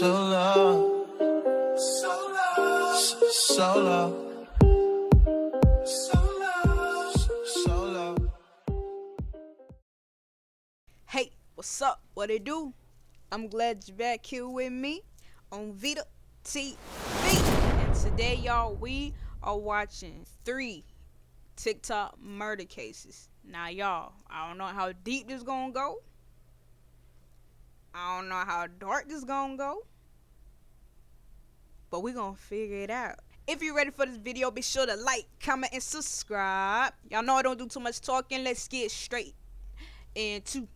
so low, so low, so low, so low, so low. Hey, what's up? What it do? I'm glad you're back here with me on Vida TV. And today, y'all, we are watching 3 TikTok murder cases. Now, y'all, I don't know how deep this gonna go. I don't know how dark this gonna go. But we gonna figure it out. If you're ready for this video, be sure to like, comment, and subscribe. Y'all know I don't do too much talking. Let's get straight into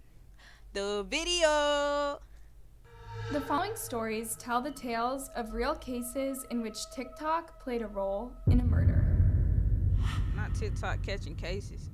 the video. The following stories tell the tales of real cases in which TikTok played a role in a murder. Not TikTok catching cases.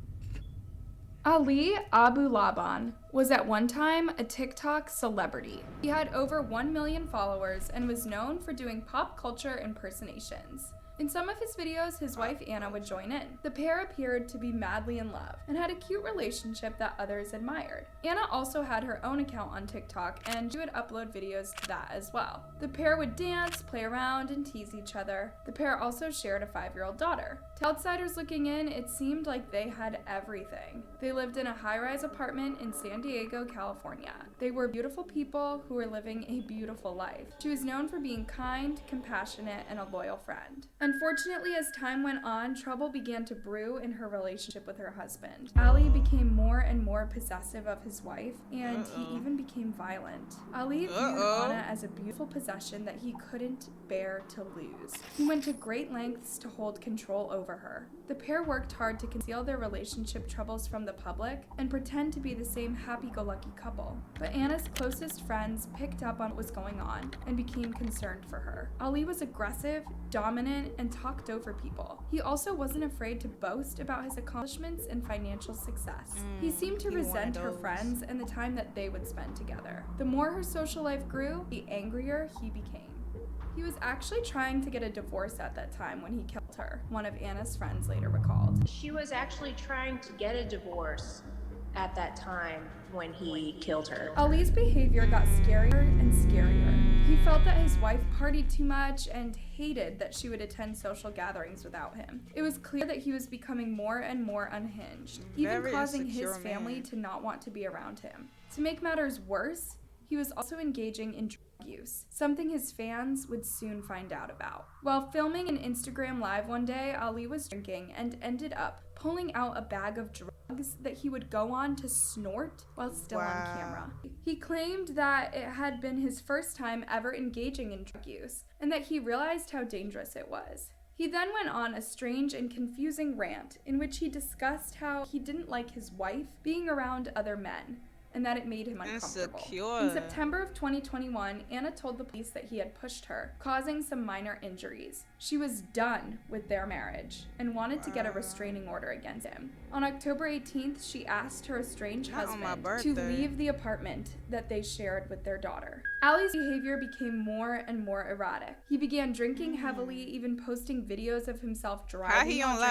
Ali Abu Laban was at one time a TikTok celebrity. He had over 1 million followers and was known for doing pop culture impersonations. In some of his videos, his wife Anna would join in. The pair appeared to be madly in love and had a cute relationship that others admired. Anna also had her own account on TikTok and she would upload videos to that as well. The pair would dance, play around, and tease each other. The pair also shared a 5-year-old daughter. To outsiders looking in, it seemed like they had everything. They lived in a high-rise apartment in San Diego, California. They were beautiful people who were living a beautiful life. She was known for being kind, compassionate, and a loyal friend. Unfortunately, as time went on, trouble began to brew in her relationship with her husband. Ali became more and more possessive of his wife, and he even became violent. Ali viewed Anna as a beautiful possession that he couldn't bear to lose. He went to great lengths to hold control over her. The pair worked hard to conceal their relationship troubles from the public and pretend to be the same happy-go-lucky couple. But Anna's closest friends picked up on what was going on and became concerned for her. Ali was aggressive, dominant, and talked over people. He also wasn't afraid to boast about his accomplishments and financial success. He seemed to resent her friends and the time that they would spend together. The more her social life grew, the angrier he became. He was actually trying to get a divorce at that time when he killed her, one of Anna's friends later recalled. She was actually trying to get a divorce at that time when he killed her. Ali's behavior got scarier and scarier. He felt that his wife partied too much and hated that she would attend social gatherings without him. It was clear that he was becoming more and more unhinged, even causing his family to not want to be around him. To make matters worse, he was also engaging in drug use, something his fans would soon find out about. While filming an Instagram live one day, Ali was drinking and ended up pulling out a bag of drugs that he would go on to snort while still on camera. He claimed that it had been his first time ever engaging in drug use and that he realized how dangerous it was. He then went on a strange and confusing rant in which he discussed how he didn't like his wife being around other men, and that it made him uncomfortable. In September of 2021, Anna told the police that he had pushed her, causing some minor injuries. She was done with their marriage and wanted to get a restraining order against him. On October 18th, she asked her estranged husband to leave the apartment that they shared with their daughter. Ali's behavior became more and more erratic. He began drinking heavily, even posting videos of himself driving out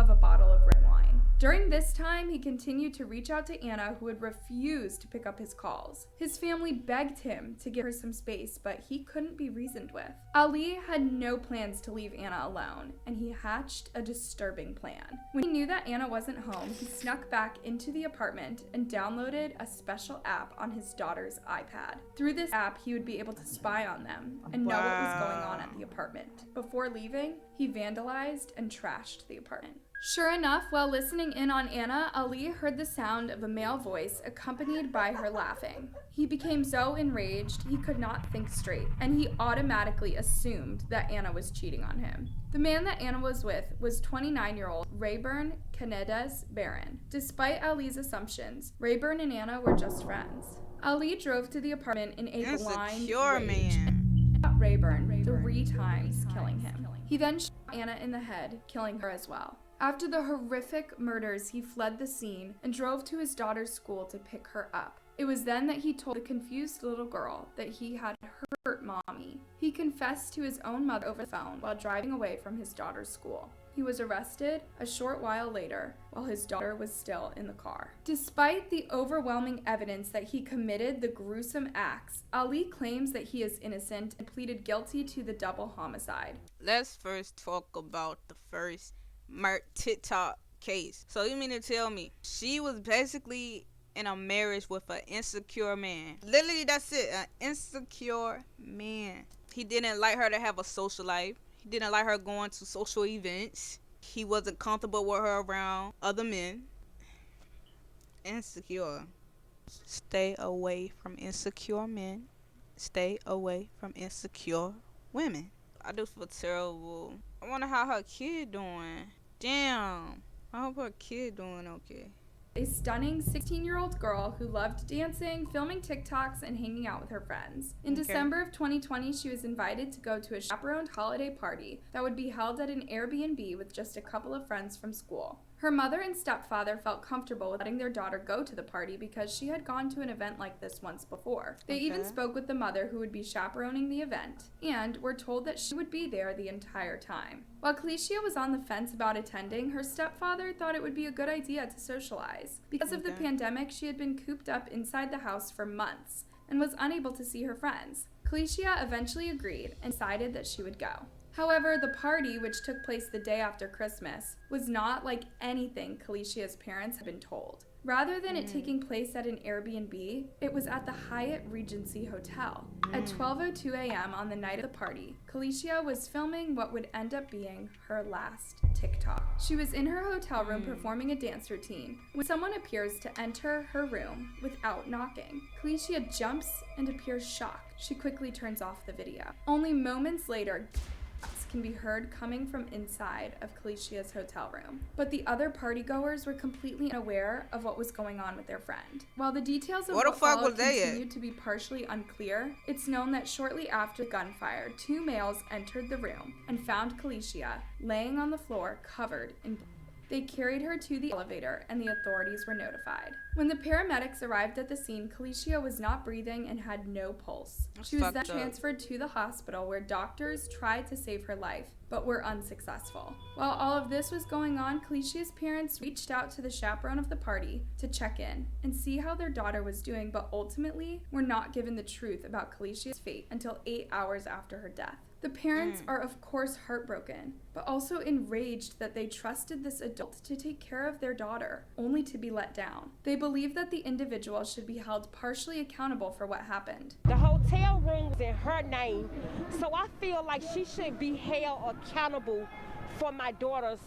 of a bottle of red wine. During this time, he continued to reach out to Anna, who would refuse to pick up his calls. His family begged him to give her some space, but he couldn't be reasoned with. Ali had no plans to leave Anna alone, and he hatched a disturbing plan. When he knew that Anna wasn't home, he snuck back into the apartment and downloaded a special app on his daughter's iPad. Through this app, he would be able to spy on them and know what was going on at the apartment. Before leaving, he vandalized and trashed the apartment. Sure enough, while listening in on Anna, Ali heard the sound of a male voice accompanied by her laughing. He became so enraged he could not think straight, and he automatically assumed that Anna was cheating on him. The man that Anna was with was 29-year-old Rayburn Canedez Barron. Despite Ali's assumptions, Rayburn and Anna were just friends. Ali drove to the apartment in a blind rage and shot Rayburn 3 times, killing him. He then shot Anna in the head, killing her as well. After the horrific murders, he fled the scene and drove to his daughter's school to pick her up. It was then that he told the confused little girl that he had hurt Mommy. He confessed to his own mother over the phone while driving away from his daughter's school. He was arrested a short while later while his daughter was still in the car. Despite the overwhelming evidence that he committed the gruesome acts, Ali claims that he is innocent and pleaded guilty to the double homicide. Let's first talk about the first TikTok case. So you mean to tell me she was basically in a marriage with an insecure man? Literally, that's it, an insecure man. He didn't like her to have a social life. He didn't like her going to social events. He wasn't comfortable with her around other men. Insecure. Stay away from insecure men. Stay away from insecure women. I do feel terrible. I wonder how her kid doing. Damn. I hope her kid doing okay. A stunning 16-year-old girl who loved dancing, filming TikToks, and hanging out with her friends. In December of 2020, she was invited to go to a chaperoned holiday party that would be held at an Airbnb with just a couple of friends from school. Her mother and stepfather felt comfortable with letting their daughter go to the party because she had gone to an event like this once before. They even spoke with the mother who would be chaperoning the event, and were told that she would be there the entire time. While Kalicia was on the fence about attending, her stepfather thought it would be a good idea to socialize. Because of the pandemic, she had been cooped up inside the house for months and was unable to see her friends. Kalicia eventually agreed and decided that she would go. However, the party, which took place the day after Christmas, was not like anything Kalicia's parents had been told. Rather than it taking place at an Airbnb, it was at the Hyatt Regency Hotel. At 12:02 a.m. on the night of the party, Kalicia was filming what would end up being her last TikTok. She was in her hotel room performing a dance routine when someone appears to enter her room without knocking. Kalicia jumps and appears shocked. She quickly turns off the video. Only moments later, can be heard coming from inside of Kalicia's hotel room. But the other partygoers were completely unaware of what was going on with their friend. While the details of what followed continued to be partially unclear, it's known that shortly after gunfire, two males entered the room and found Kalicia laying on the floor covered in blood. They carried her to the elevator and the authorities were notified. When the paramedics arrived at the scene, Kalicia was not breathing and had no pulse. She was then transferred to the hospital where doctors tried to save her life, but were unsuccessful. While all of this was going on, Kalicia's parents reached out to the chaperone of the party to check in and see how their daughter was doing, but ultimately were not given the truth about Kalicia's fate until 8 hours after her death. The parents are of course heartbroken, but also enraged that they trusted this adult to take care of their daughter, only to be let down. They believe that the individual should be held partially accountable for what happened. The hotel room was in her name, so I feel like she should be held accountable for my daughter's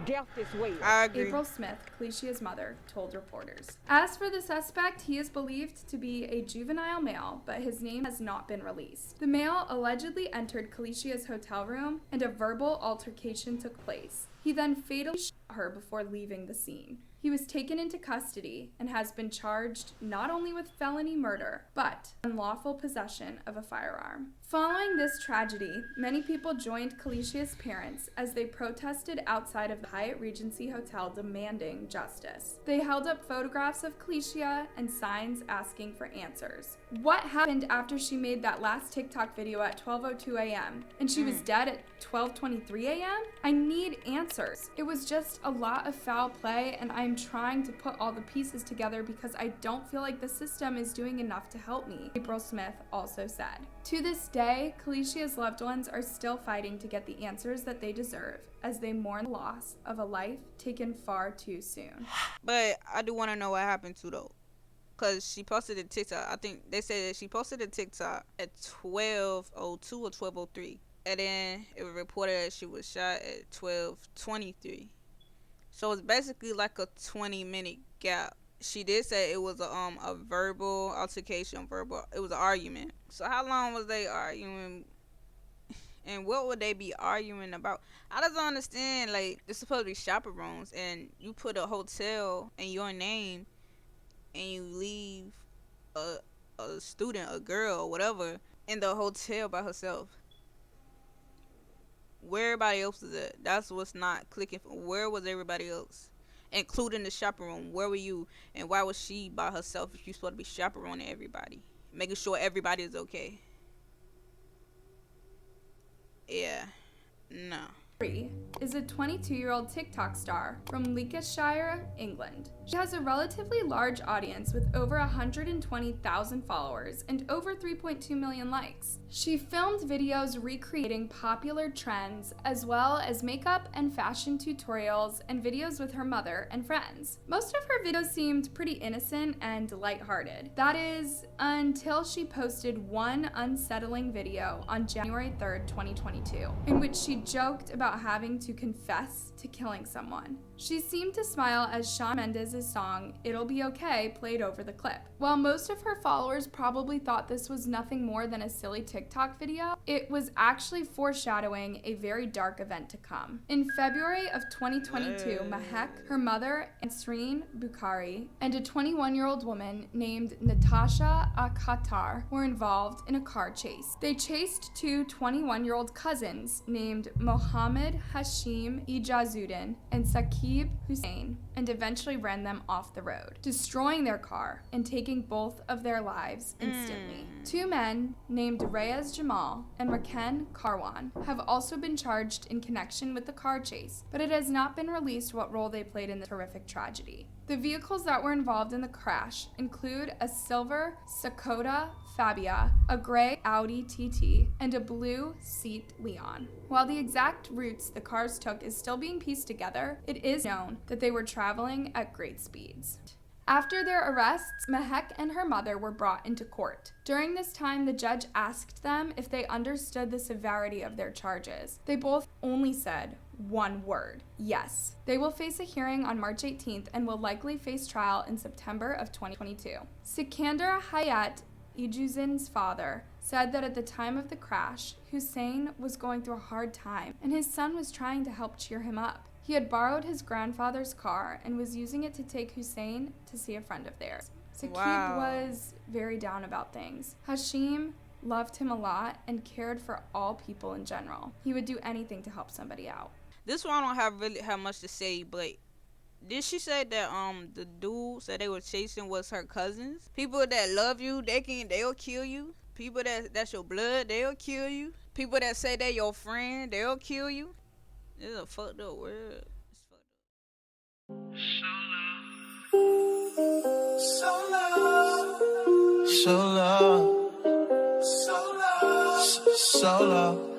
death as well. I agree. April Smith, Kalicia's mother, told reporters. As for the suspect, he is believed to be a juvenile male, but his name has not been released. The male allegedly entered Kalicia's hotel room and a verbal altercation took place. He then fatally shot her before leaving the scene. He was taken into custody and has been charged not only with felony murder, but unlawful possession of a firearm. Following this tragedy, many people joined Kalicia's parents as they protested outside of the Hyatt Regency Hotel demanding justice. They held up photographs of Kalicia and signs asking for answers. What happened after she made that last TikTok video at 12:02 a.m. and she was dead at 12:23 a.m.? I need answers. It was just a lot of foul play, and I'm trying to put all the pieces together because I don't feel like the system is doing enough to help me, April Smith also said. To this day, Kalicia's loved ones are still fighting to get the answers that they deserve as they mourn the loss of a life taken far too soon. But I do want to know what happened to though. Because she posted a TikTok. I think they said that she posted a TikTok at 12:02 or 12:03. And then it was reported that she was shot at 12:23. So it's basically like a 20-minute gap. She did say it was a verbal altercation, it was an argument. So how long was they arguing? And what would they be arguing about? I just don't understand. Like, they're supposed to be chaperones, and you put a hotel in your name, and you leave a student, a girl, whatever, in the hotel by herself. Where everybody else is at? That's what's not clicking. Where was everybody else? Including the chaperone. Where were you? And why was she by herself if you're supposed to be chaperoning everybody? Making sure everybody is okay. Yeah. No. is a 22-year-old TikTok star from Leicestershire, England. She has a relatively large audience with over 120,000 followers and over 3.2 million likes. She filmed videos recreating popular trends as well as makeup and fashion tutorials and videos with her mother and friends. Most of her videos seemed pretty innocent and lighthearted. That is, until she posted one unsettling video on January 3rd, 2022, in which she joked about having to confess to killing someone. She seemed to smile as Shawn Mendes' song "It'll Be Okay" played over the clip. While most of her followers probably thought this was nothing more than a silly TikTok video, it was actually foreshadowing a very dark event to come. In February of 2022, Mehek, her mother, Ansreen Bukhari, and a 21-year-old woman named Natasha Akhatar were involved in a car chase. They chased two 21-year-old cousins named Mohammed Hashim Ijazuddin and Saqib Hussein and eventually ran them off the road, destroying their car and taking both of their lives instantly. Two men named Reyes Jamal and Raken Karwan have also been charged in connection with the car chase, but it has not been released what role they played in the horrific tragedy. The vehicles that were involved in the crash include a silver Skoda Fabia, a gray Audi TT, and a blue Seat Leon. While the exact routes the cars took is still being pieced together, it is known that they were traveling at great speeds. After their arrests, Mehek and her mother were brought into court. During this time, the judge asked them if they understood the severity of their charges. They both only said one word: yes. They will face a hearing on March 18th and will likely face trial in September of 2022. Sikander Hayat, Ijuzin's father, said that at the time of the crash, Hussein was going through a hard time and his son was trying to help cheer him up. He had borrowed his grandfather's car and was using it to take Hussein to see a friend of theirs. Saqib was very down about things. Hashim loved him a lot and cared for all people in general. He would do anything to help somebody out. This one I don't really have much to say, but did she say that the dudes that they were chasing was her cousins? People that love you, they'll kill you. People that's your blood, they'll kill you. People that say they're your friend, they'll kill you. This is a fucked up world. It's fucked up. So love.